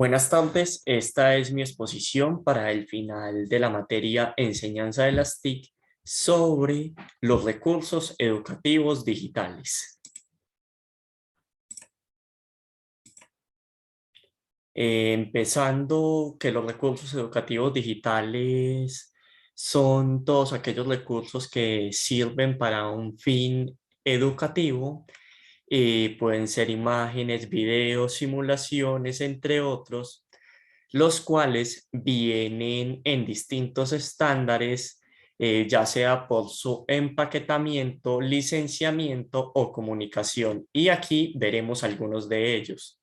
Buenas tardes, esta es mi exposición para el final de la materia Enseñanza de las TIC sobre los recursos educativos digitales. Empezando que los recursos educativos digitales son todos aquellos recursos que sirven para un fin educativo. Pueden ser imágenes, videos, simulaciones, entre otros, los cuales vienen en distintos estándares, ya sea por su empaquetamiento, licenciamiento o comunicación. Y aquí veremos algunos de ellos.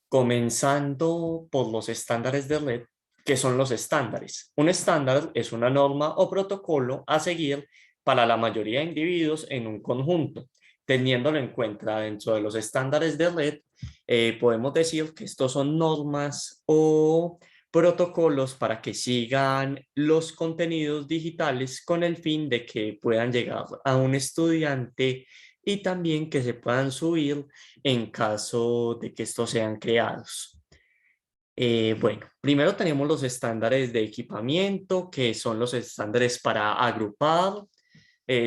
Comenzando por los estándares de red. ¿Qué son los estándares? Un estándar es una norma o protocolo a seguir para la mayoría de individuos en un conjunto. Teniéndolo en cuenta dentro de los estándares de red, podemos decir que estos son normas o protocolos para que sigan los contenidos digitales con el fin de que puedan llegar a un estudiante y también que se puedan subir en caso de que estos sean creados. Bueno, primero tenemos los estándares de equipamiento, que son los estándares para agrupar,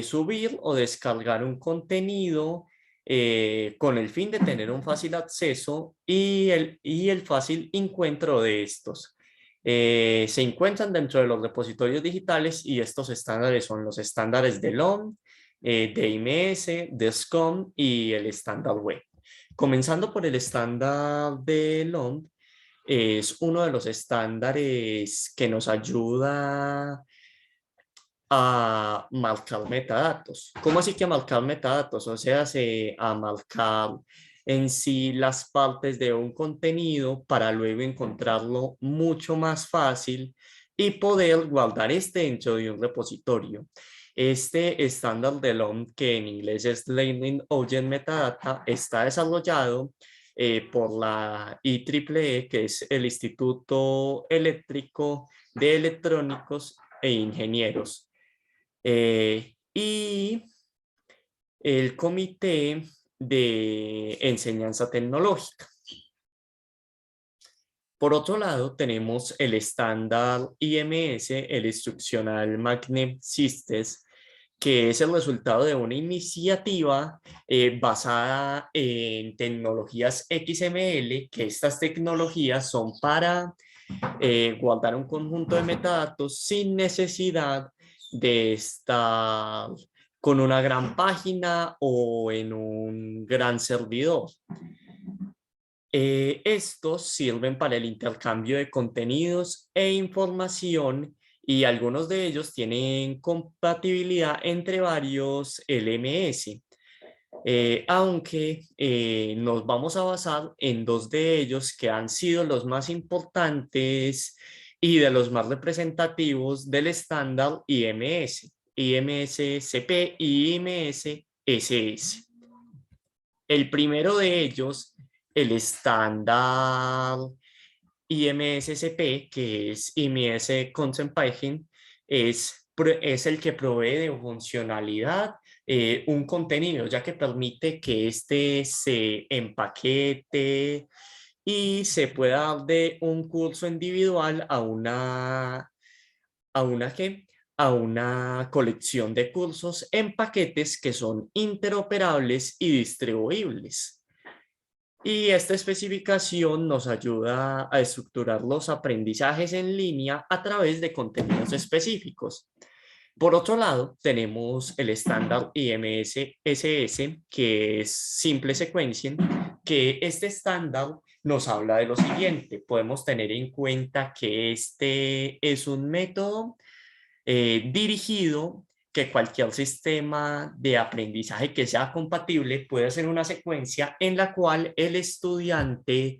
subir o descargar un contenido con el fin de tener un fácil acceso y el fácil encuentro de estos. Se encuentran dentro de los repositorios digitales y estos estándares son los estándares de LOM, de IMS, de SCOM y el estándar web. Comenzando por el estándar de LOM, es uno de los estándares que nos ayuda a marcar metadatos. ¿Cómo así que a marcar metadatos? O sea, a marcar en sí las partes de un contenido para luego encontrarlo mucho más fácil y poder guardar este dentro de un repositorio. Este estándar de LOM, que en inglés es Learning Object Metadata, está desarrollado por la IEEE, que es el Instituto Eléctrico de Electrónicos e Ingenieros, y el Comité de Enseñanza Tecnológica. Por otro lado, tenemos el estándar IMS, el Instructional Magnet Systems, que es el resultado de una iniciativa basada en tecnologías XML, que estas tecnologías son para guardar un conjunto de metadatos sin necesidad de estar con una gran página o en un gran servidor. Estos sirven para el intercambio de contenidos e información y algunos de ellos tienen compatibilidad entre varios LMS. Aunque nos vamos a basar en dos de ellos que han sido los más importantes y de los más representativos del estándar IMS, IMS-CP y IMS-SS. El primero de ellos, el estándar IMS-CP, que es IMS Content Packaging, es el que provee de funcionalidad un contenido, ya que permite que este se empaquete y se pueda dar de un curso individual ¿qué? A una colección de cursos en paquetes que son interoperables y distribuibles. Y esta especificación nos ayuda a estructurar los aprendizajes en línea a través de contenidos específicos. Por otro lado, tenemos el estándar IMS-SS, que es Simple Sequencing, que este estándar nos habla de lo siguiente. Podemos tener en cuenta que este es un método dirigido que cualquier sistema de aprendizaje que sea compatible puede hacer una secuencia en la cual el estudiante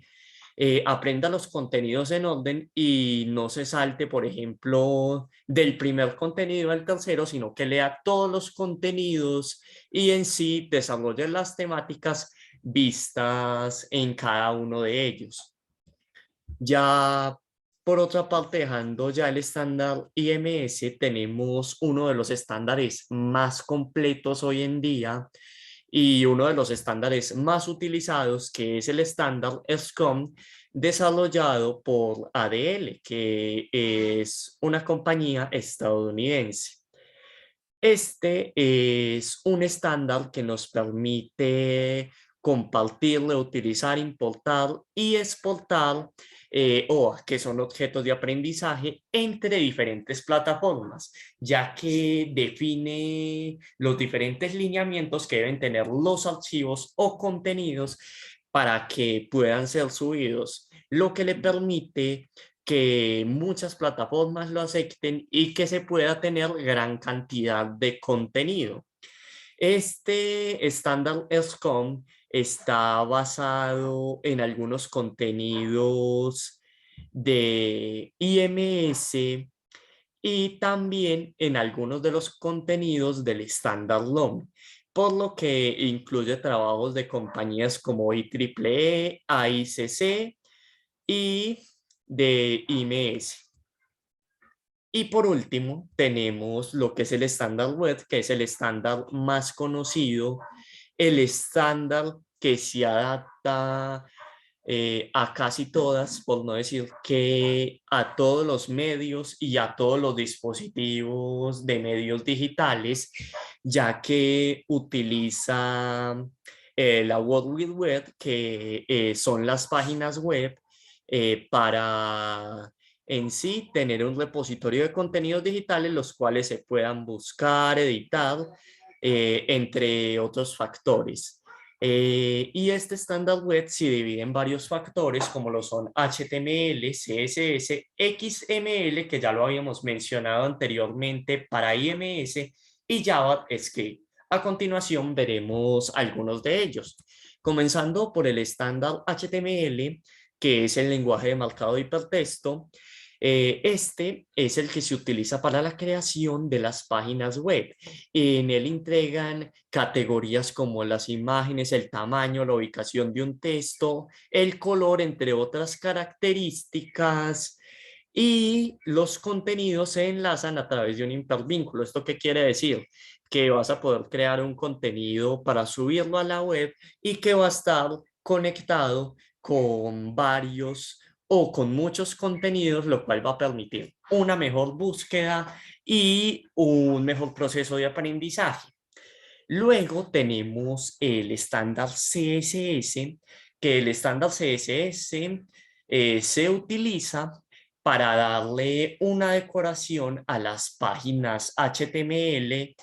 aprenda los contenidos en orden y no se salte, por ejemplo, del primer contenido al tercero, sino que lea todos los contenidos y en sí desarrolle las temáticas vistas en cada uno de ellos. Ya por otra parte, dejando ya el estándar IMS, tenemos uno de los estándares más completos hoy en día y uno de los estándares más utilizados, que es el estándar SCOM, desarrollado por ADL, que es una compañía estadounidense. Este es un estándar que nos permite compartir, reutilizar, importar y exportar OA, que son objetos de aprendizaje, entre diferentes plataformas, ya que define los diferentes lineamientos que deben tener los archivos o contenidos para que puedan ser subidos, lo que le permite que muchas plataformas lo acepten y que se pueda tener gran cantidad de contenido. Este estándar SCOM está basado en algunos contenidos de IMS y también en algunos de los contenidos del estándar LOM, por lo que incluye trabajos de compañías como IEEE, AICC y de IMS. Y por último, tenemos lo que es el estándar web, que es el estándar más conocido, el estándar que se adapta a casi todas, por no decir que a todos los medios y a todos los dispositivos de medios digitales, ya que utiliza la World Wide Web, que son las páginas web para en sí tener un repositorio de contenidos digitales los cuales se puedan buscar, editar, entre otros factores. Y este estándar web se divide en varios factores como lo son HTML, CSS, XML, que ya lo habíamos mencionado anteriormente para IMS, y JavaScript. A continuación veremos algunos de ellos, comenzando por el estándar HTML, que es el lenguaje de marcado de hipertexto. Este es el que se utiliza para la creación de las páginas web. En él entregan categorías como las imágenes, el tamaño, la ubicación de un texto, el color, entre otras características. Y los contenidos se enlazan a través de un hipervínculo. ¿Esto qué quiere decir? Que vas a poder crear un contenido para subirlo a la web y que va a estar conectado con varios o con muchos contenidos, lo cual va a permitir una mejor búsqueda y un mejor proceso de aprendizaje. Luego tenemos el estándar CSS, que el estándar CSS se utiliza para darle una decoración a las páginas HTML,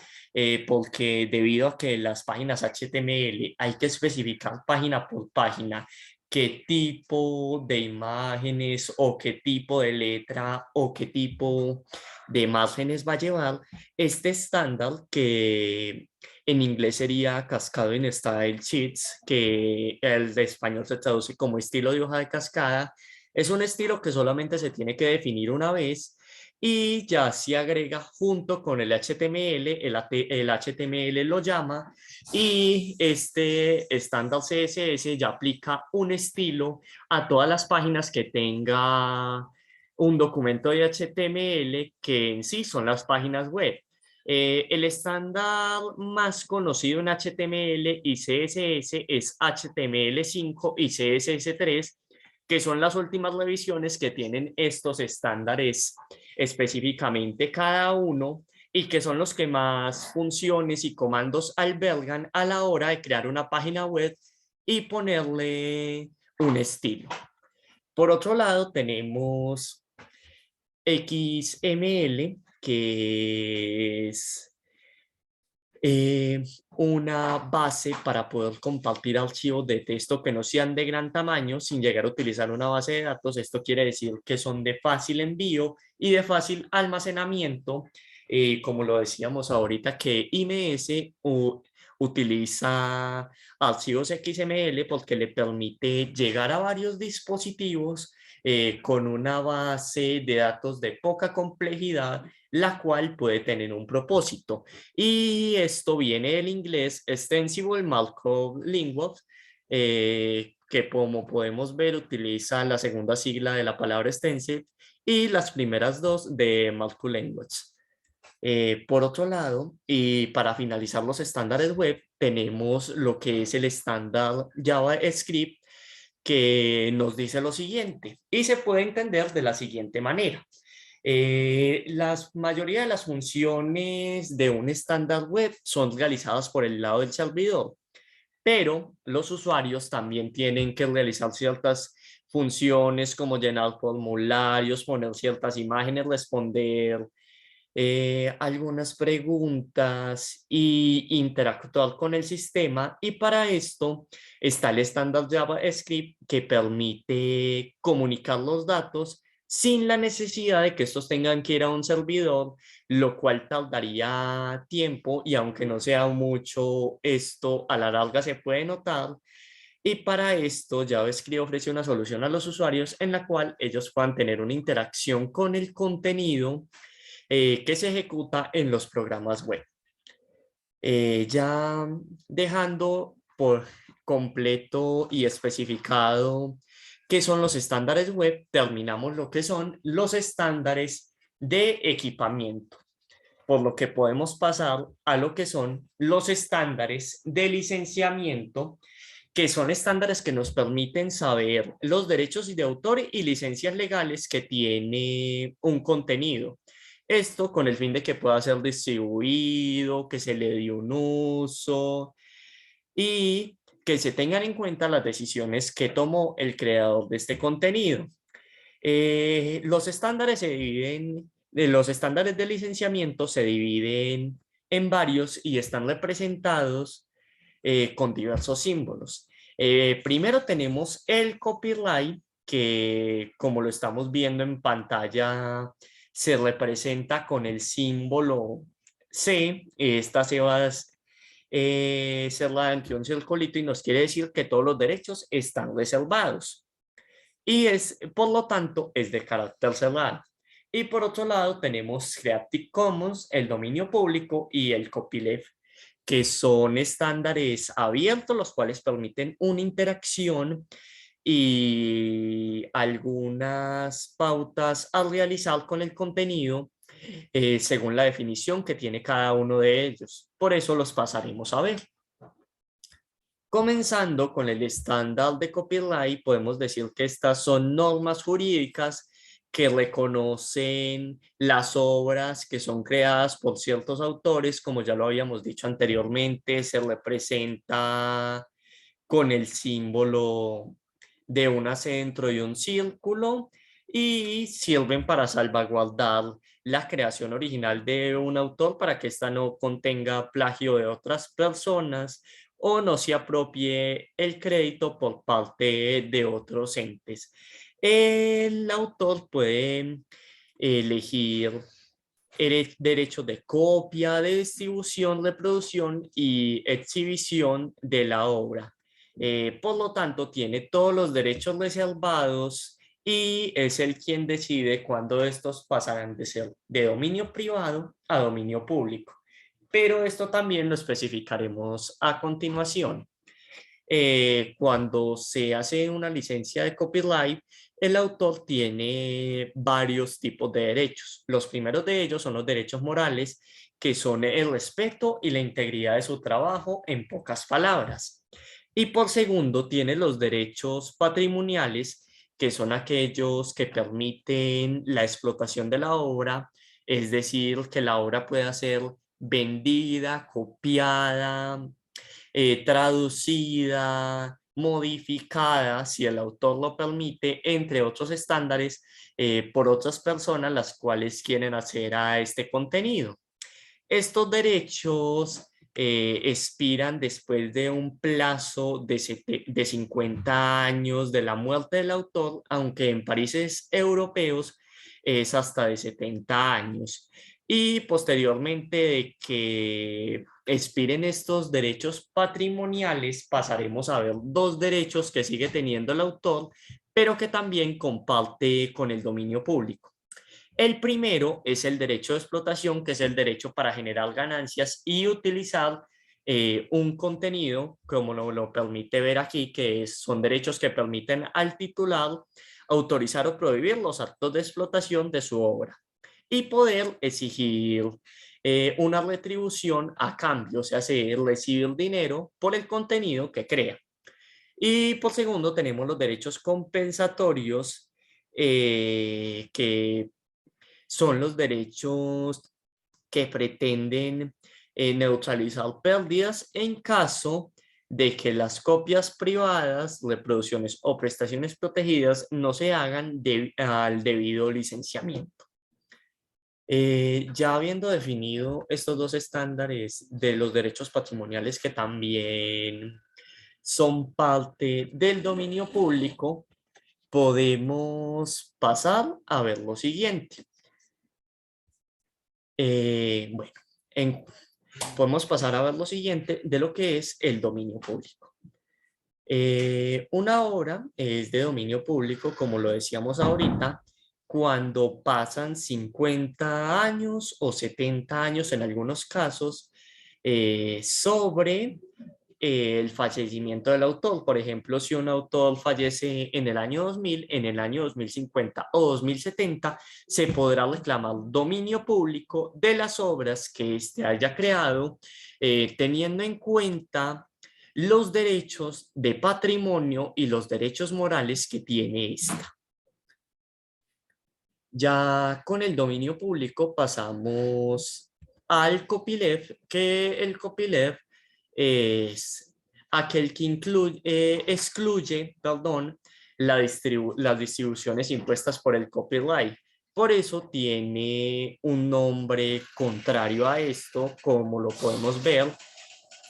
porque debido a que las páginas HTML hay que especificar página por página qué tipo de imágenes o qué tipo de letra o qué tipo de márgenes va a llevar este estándar, que en inglés sería Cascading Style Sheets, que el de español se traduce como estilo de hoja de cascada. Es un estilo que solamente se tiene que definir una vez y ya se agrega junto con el HTML. El HTML lo llama y este estándar CSS ya aplica un estilo a todas las páginas que tenga un documento de HTML, que en sí son las páginas web. El estándar más conocido en HTML y CSS es HTML5 y CSS3, que son las últimas revisiones que tienen estos estándares específicamente cada uno y que son los que más funciones y comandos albergan a la hora de crear una página web y ponerle un estilo. Por otro lado, tenemos XML, que es una base para poder compartir archivos de texto que no sean de gran tamaño sin llegar a utilizar una base de datos. Esto quiere decir que son de fácil envío y de fácil almacenamiento, como lo decíamos ahorita, que IMS utiliza archivos XML porque le permite llegar a varios dispositivos con una base de datos de poca complejidad, la cual puede tener un propósito. Y esto viene del inglés Extensible Markup Language, que como podemos ver utiliza la segunda sigla de la palabra extensive y las primeras dos de Markup Language. Por otro lado, y para finalizar los estándares web, tenemos lo que es el estándar JavaScript, que nos dice lo siguiente y se puede entender de la siguiente manera. La mayoría de las funciones de un estándar web son realizadas por el lado del servidor, pero los usuarios también tienen que realizar ciertas funciones como llenar formularios, poner ciertas imágenes, responder algunas preguntas y interactuar con el sistema. Y para esto está el estándar JavaScript que permite comunicar los datos sin la necesidad de que estos tengan que ir a un servidor, lo cual tardaría tiempo y aunque no sea mucho, esto a la larga se puede notar. Y para esto, JavaScript ofrece una solución a los usuarios en la cual ellos puedan tener una interacción con el contenido que se ejecuta en los programas web. Ya dejando por completo y especificado qué son los estándares web, terminamos lo que son los estándares de equipamiento, por lo que podemos pasar a lo que son los estándares de licenciamiento, que son estándares que nos permiten saber los derechos de autor y licencias legales que tiene un contenido. Esto con el fin de que pueda ser distribuido, que se le dé un uso y que se tengan en cuenta las decisiones que tomó el creador de este contenido. Los estándares se dividen, los estándares de licenciamiento se dividen en varios y están representados con diversos símbolos. Primero tenemos el copyright, que como lo estamos viendo en pantalla, se representa con el símbolo C. Esta se va a cerrada entre un circulito y nos quiere decir que todos los derechos están reservados. Y es, por lo tanto, es de carácter cerrado. Y por otro lado tenemos Creative Commons, el dominio público y el copyleft, que son estándares abiertos, los cuales permiten una interacción y algunas pautas al realizar con el contenido según la definición que tiene cada uno de ellos. Por eso los pasaremos a ver. Comenzando con el estándar de copyright, podemos decir que estas son normas jurídicas que reconocen las obras que son creadas por ciertos autores, como ya lo habíamos dicho anteriormente, se representa con el símbolo de un acento y un círculo y sirven para salvaguardar la creación original de un autor para que ésta no contenga plagio de otras personas o no se apropie el crédito por parte de otros entes. El autor puede elegir derechos de copia, de distribución, reproducción y exhibición de la obra. Por lo tanto, tiene todos los derechos reservados y es el quien decide cuándo estos pasarán de ser de dominio privado a dominio público. Pero esto también lo especificaremos a continuación. Cuando se hace una licencia de copyright, el autor tiene varios tipos de derechos. Los primeros de ellos son los derechos morales, que son el respeto y la integridad de su trabajo, en pocas palabras. Y por segundo, tiene los derechos patrimoniales, que son aquellos que permiten la explotación de la obra, es decir, que la obra pueda ser vendida, copiada, traducida, modificada, si el autor lo permite, entre otros estándares, por otras personas las cuales quieren hacer a este contenido. Estos derechos expiran después de un plazo de 50 años de la muerte del autor, aunque en países europeos es hasta de 70 años. Y posteriormente de que expiren estos derechos patrimoniales, pasaremos a ver dos derechos que sigue teniendo el autor, pero que también comparte con el dominio público. El primero es el derecho de explotación, que es el derecho para generar ganancias y utilizar un contenido, como lo permite ver aquí, que son derechos que permiten al titular autorizar o prohibir los actos de explotación de su obra y poder exigir una retribución a cambio, o sea, se recibe el dinero por el contenido que crea. Y por segundo tenemos los derechos compensatorios, que son los derechos que pretenden neutralizar pérdidas en caso de que las copias privadas, reproducciones o prestaciones protegidas no se hagan al debido licenciamiento. Ya habiendo definido estos dos estándares de los derechos patrimoniales que también son parte del dominio público, podemos pasar a ver lo siguiente. Bueno, podemos pasar a ver lo siguiente de lo que es el dominio público. Una obra es de dominio público, como lo decíamos ahorita, cuando pasan 50 años o 70 años en algunos casos sobre el fallecimiento del autor. Por ejemplo, si un autor fallece en el año 2000, en el año 2050 o 2070, se podrá reclamar dominio público de las obras que éste haya creado, teniendo en cuenta los derechos de patrimonio y los derechos morales que tiene esta. Ya con el dominio público pasamos al copyleft, que el copyleft es aquel que excluye, perdón, las distribuciones impuestas por el copyright. Por eso tiene un nombre contrario a esto, como lo podemos ver,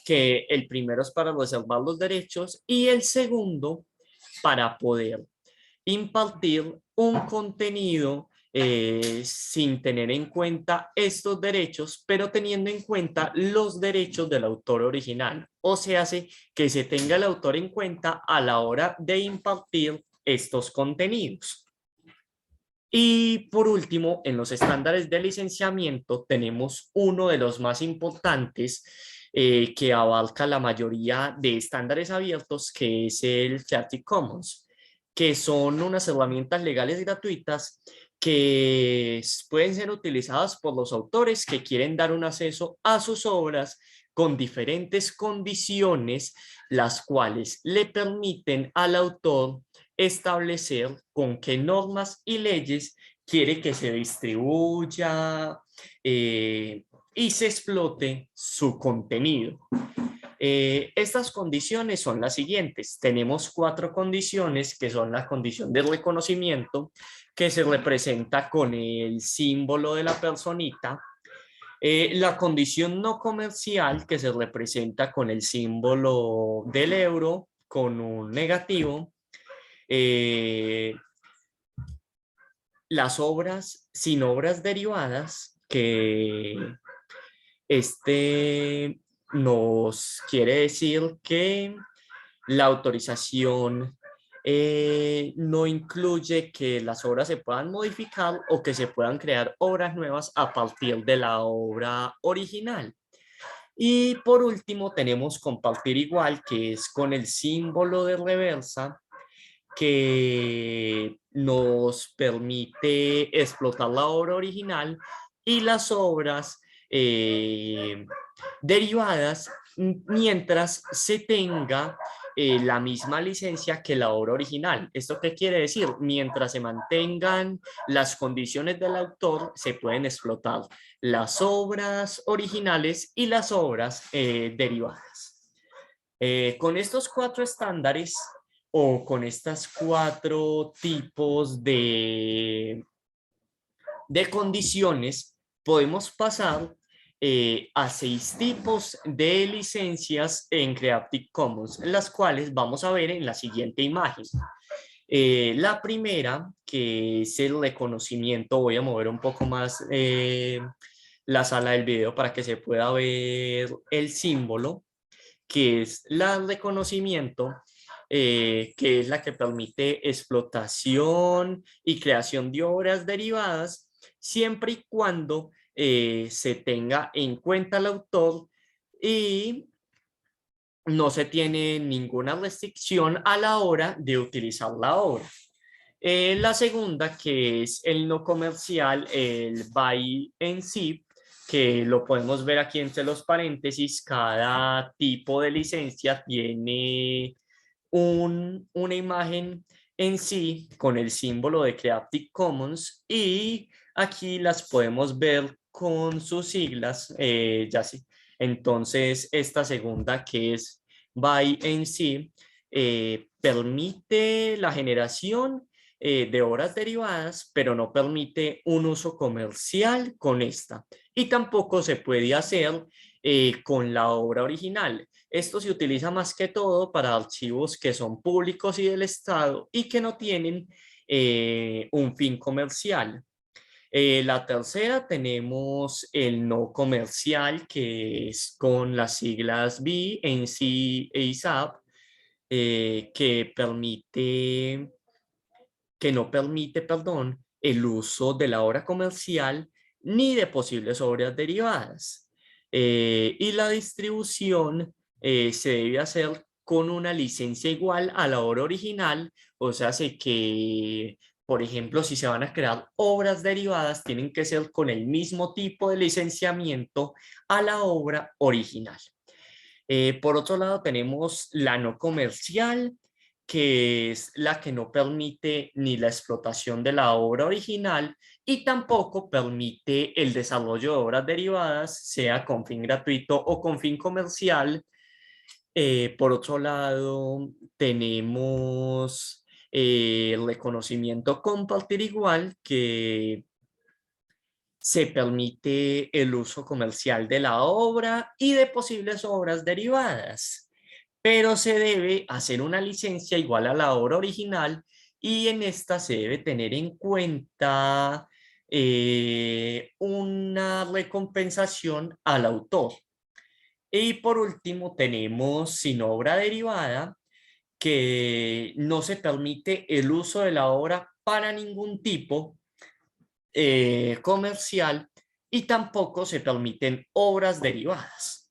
que el primero es para reservar los derechos y el segundo para poder impartir un contenido sin tener en cuenta estos derechos, pero teniendo en cuenta los derechos del autor original. O se hace que se tenga el autor en cuenta a la hora de impartir estos contenidos. Y por último, en los estándares de licenciamiento tenemos uno de los más importantes, que abarca la mayoría de estándares abiertos, que es el Creative Commons, que son unas herramientas legales gratuitas que pueden ser utilizadas por los autores que quieren dar un acceso a sus obras con diferentes condiciones, las cuales le permiten al autor establecer con qué normas y leyes quiere que se distribuya y se explote su contenido. Estas condiciones son las siguientes. Tenemos 4 condiciones, que son la condición de reconocimiento, que se representa con el símbolo de la personita. La condición no comercial, que se representa con el símbolo del euro, con un negativo. Las obras sin obras derivadas, que nos quiere decir que la autorización no incluye que las obras se puedan modificar o que se puedan crear obras nuevas a partir de la obra original. Y por último tenemos compartir igual, que es con el símbolo de reversa, que nos permite explotar la obra original y las obras derivadas mientras se tenga la misma licencia que la obra original. ¿Esto qué quiere decir? Mientras se mantengan las condiciones del autor, se pueden explotar las obras originales y las obras derivadas. Con estos 4 estándares, o con estas 4 tipos de condiciones, podemos pasar a 6 tipos de licencias en Creative Commons, las cuales vamos a ver en la siguiente imagen. La primera, que es el reconocimiento, voy a mover un poco más la sala del video para que se pueda ver el símbolo, que es el reconocimiento, que es la que permite explotación y creación de obras derivadas, siempre y cuando se tenga en cuenta el autor y no se tiene ninguna restricción a la hora de utilizar la obra. La segunda, que es el no comercial, el buy and ship, que lo podemos ver aquí entre los paréntesis. Cada tipo de licencia tiene una imagen en sí con el símbolo de Creative Commons y aquí las podemos ver con sus siglas, ya sí. Entonces, esta segunda que es by en sí permite la generación de obras derivadas, pero no permite un uso comercial con esta. Y tampoco se puede hacer con la obra original. Esto se utiliza más que todo para archivos que son públicos y del Estado y que no tienen un fin comercial. La tercera tenemos el no comercial, que es con las siglas B, NC e ISAP, que no permite, perdón, el uso de la obra comercial ni de posibles obras derivadas. Y la distribución se debe hacer con una licencia igual a la obra original, o sea, sé que, por ejemplo, si se van a crear obras derivadas, tienen que ser con el mismo tipo de licenciamiento a la obra original. Por otro lado, tenemos la no comercial, que es la que no permite ni la explotación de la obra original y tampoco permite el desarrollo de obras derivadas, sea con fin gratuito o con fin comercial. Por otro lado, tenemos el reconocimiento compartir igual, que se permite el uso comercial de la obra y de posibles obras derivadas, pero se debe hacer una licencia igual a la obra original y en esta se debe tener en cuenta una recompensación al autor. Y por último tenemos sin obra derivada, que no se permite el uso de la obra para ningún tipo comercial y tampoco se permiten obras derivadas.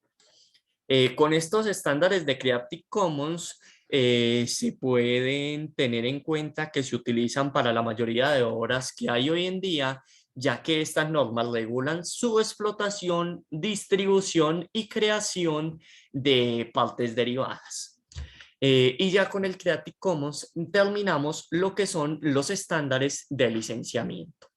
Con estos estándares de Creative Commons se pueden tener en cuenta que se utilizan para la mayoría de obras que hay hoy en día, ya que estas normas regulan su explotación, distribución y creación de partes derivadas. Y ya con el Creative Commons terminamos lo que son los estándares de licenciamiento.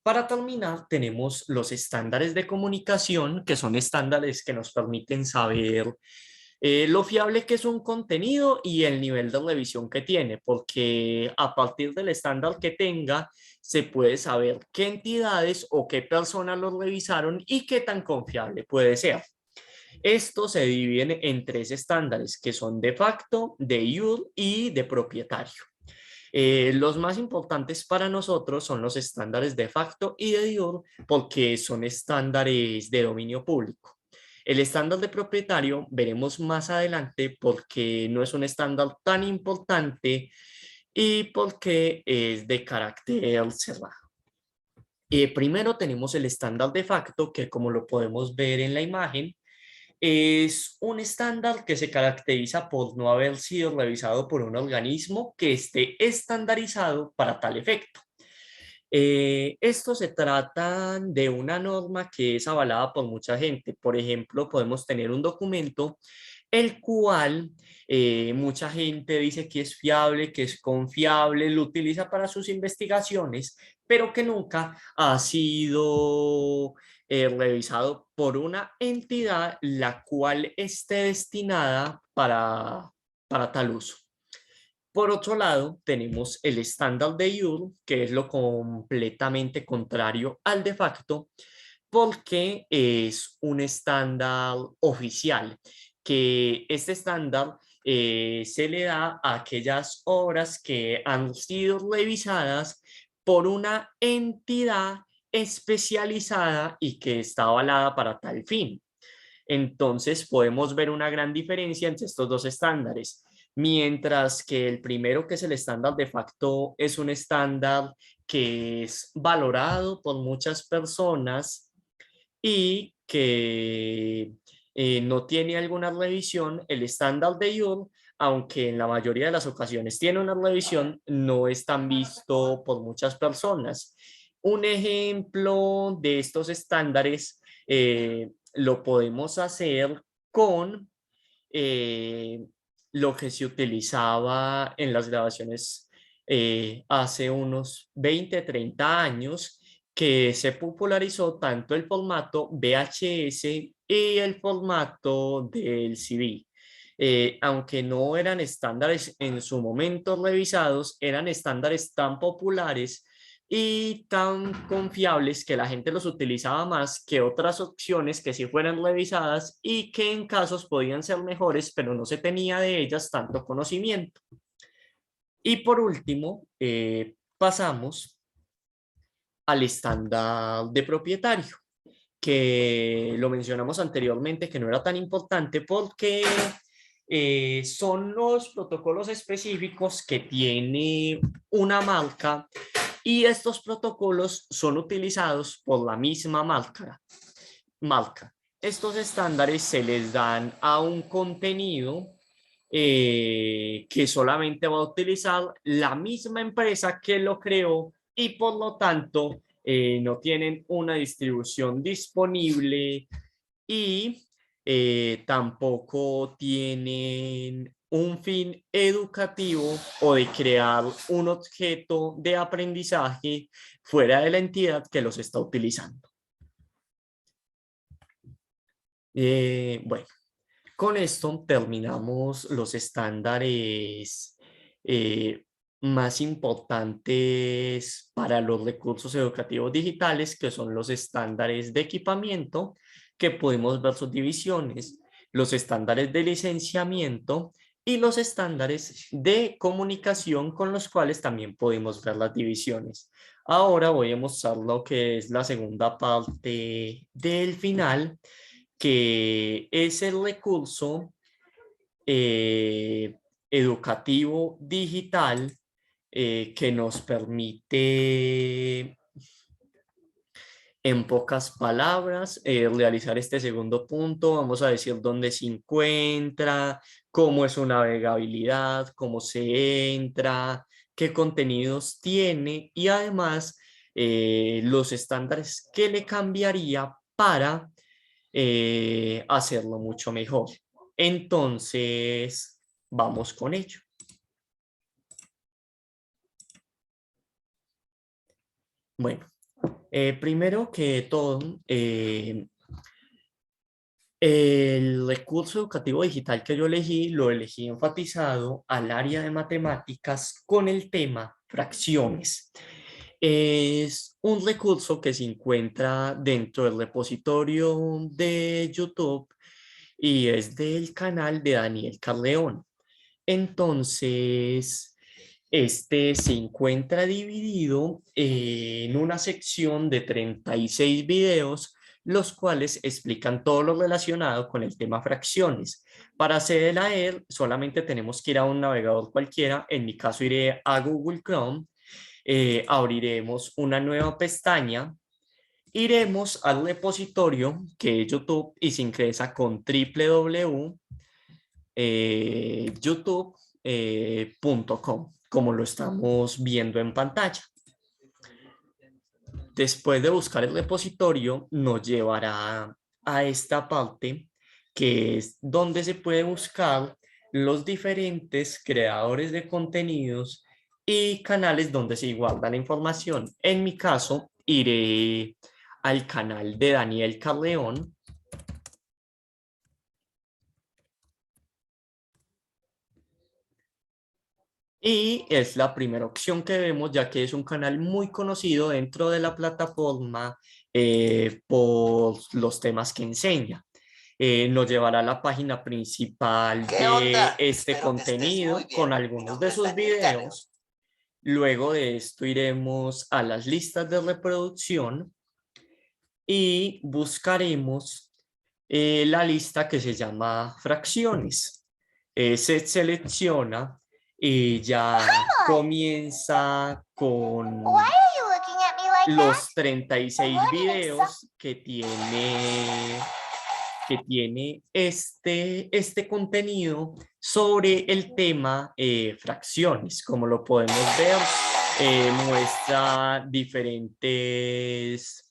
Para terminar, tenemos los estándares de comunicación, que son estándares que nos permiten saber lo fiable que es un contenido y el nivel de revisión que tiene, porque a partir del estándar que tenga, se puede saber qué entidades o qué personas lo revisaron y qué tan confiable puede ser. Estos se dividen en tres estándares, que son de facto, de iure y de propietario. Los más importantes para nosotros son los estándares de facto y de iure porque son estándares de dominio público. El estándar de propietario veremos más adelante porque no es un estándar tan importante y porque es de carácter cerrado. Primero tenemos el estándar de facto, que como lo podemos ver en la imagen, es un estándar que se caracteriza por no haber sido revisado por un organismo que esté estandarizado para tal efecto. Esto se trata de una norma que es avalada por mucha gente. Por ejemplo, podemos tener un documento el cual mucha gente dice que es fiable, que es confiable, lo utiliza para sus investigaciones, pero que nunca ha sido revisado por una entidad la cual esté destinada para tal uso. Por otro lado, tenemos el estándar de iure, que es lo completamente contrario al de facto, porque es un estándar oficial, que este estándar se le da a aquellas obras que han sido revisadas por una entidad especializada y que está avalada para tal fin. Entonces podemos ver una gran diferencia entre estos dos estándares. Mientras que el primero, que es el estándar de facto, es un estándar que es valorado por muchas personas y que no tiene alguna revisión. El estándar de iure, aunque en la mayoría de las ocasiones tiene una revisión, no es tan visto por muchas personas. Un ejemplo de estos estándares lo podemos hacer con lo que se utilizaba en las grabaciones hace unos 20, 30 años, que se popularizó tanto el formato VHS y el formato del CD. Aunque no eran estándares en su momento revisados, eran estándares tan populares y tan confiables que la gente los utilizaba más que otras opciones que sí fueran revisadas y que en casos podían ser mejores, pero no se tenía de ellas tanto conocimiento. Y por último, pasamos al estándar de propietario, que lo mencionamos anteriormente, que no era tan importante porque son los protocolos específicos que tiene una marca y estos protocolos son utilizados por la misma marca. Estos estándares se les dan a un contenido que solamente va a utilizar la misma empresa que lo creó y por lo tanto no tienen una distribución disponible y tampoco tienen un fin educativo o de crear un objeto de aprendizaje fuera de la entidad que los está utilizando. Bueno, con esto terminamos los estándares más importantes para los recursos educativos digitales, que son los estándares de equipamiento, que podemos ver sus divisiones, los estándares de licenciamiento y los estándares de comunicación, con los cuales también podemos ver las divisiones. Ahora voy a mostrar lo que es la segunda parte del final, que es el recurso educativo digital que nos permite, en pocas palabras, realizar este segundo punto. Vamos a decir dónde se encuentra, cómo es su navegabilidad, cómo se entra, qué contenidos tiene y además los estándares que le cambiaría para hacerlo mucho mejor. Entonces, vamos con ello. Bueno, primero que todo, el recurso educativo digital que yo elegí, lo elegí enfatizado al área de matemáticas con el tema fracciones. Es un recurso que se encuentra dentro del repositorio de YouTube y es del canal de Daniel Carleón. Entonces, este se encuentra dividido en una sección de 36 videos, los cuales explican todo lo relacionado con el tema fracciones. Para acceder a él, solamente tenemos que ir a un navegador cualquiera. En mi caso, iré a Google Chrome. Abriremos una nueva pestaña. Iremos al repositorio que es YouTube y se ingresa con www.youtube.com, como lo estamos viendo en pantalla. Después de buscar el repositorio, nos llevará a esta parte que es donde se puede buscar los diferentes creadores de contenidos y canales donde se guarda la información. En mi caso, iré al canal de Daniel Carleón. Y es la primera opción que vemos, ya que es un canal muy conocido dentro de la plataforma por los temas que enseña. Nos llevará a la página principal de este contenido con algunos de sus videos. Luego de esto iremos a las listas de reproducción y buscaremos la lista que se llama fracciones. Se selecciona y ya comienza con los 36 videos que tiene este contenido sobre el tema fracciones. Como lo podemos ver, muestra diferentes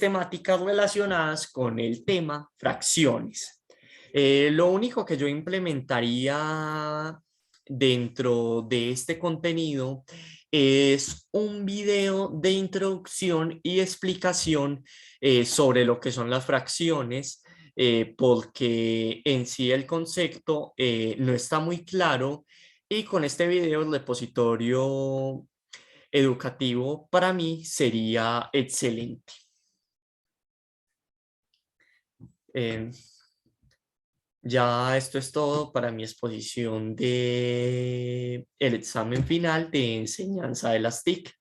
temáticas relacionadas con el tema fracciones. Lo único que yo implementaría dentro de este contenido es un video de introducción y explicación sobre lo que son las fracciones, porque en sí el concepto no está muy claro, y con este video el repositorio educativo para mí sería excelente. Eh, ya esto es todo para mi exposición de el examen final de enseñanza de las TIC.